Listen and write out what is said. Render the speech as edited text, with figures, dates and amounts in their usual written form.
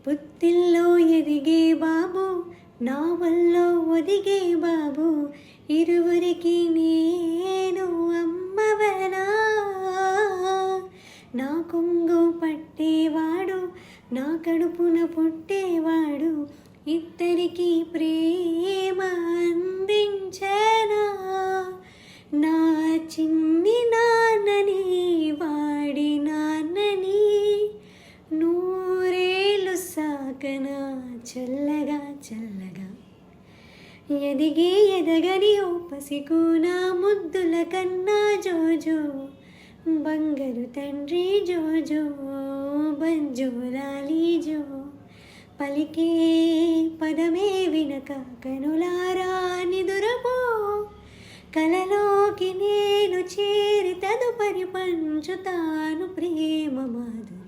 పుత్తిల్లో ఎదిగే బాబు, నా వల్ల ఒదిగే బాబు, ఇరువురికి నేను అమ్మవనా. నా కొంగు పట్టేవాడు, నా కడుపున పుట్టేవాడు, ఇద్దరికి ప్రేమ అందించనా. నా చిన్ని నాన్నని, వాడి నాన్నని, నూరేళ్ళు సాకనా చల్లగా చల్లగా. ఎదిగి ఎదగని ఓ పసికూనా, ముద్దుల కన్నా జోజో, బంగారు తండ్రి జోజో, బంజోలాలి జో. పలికే పదమే వినక కనులారా నిదురపో, కలలోకి నేను చేరి తదుపరి పంచుతాను ప్రేమ మాధురి.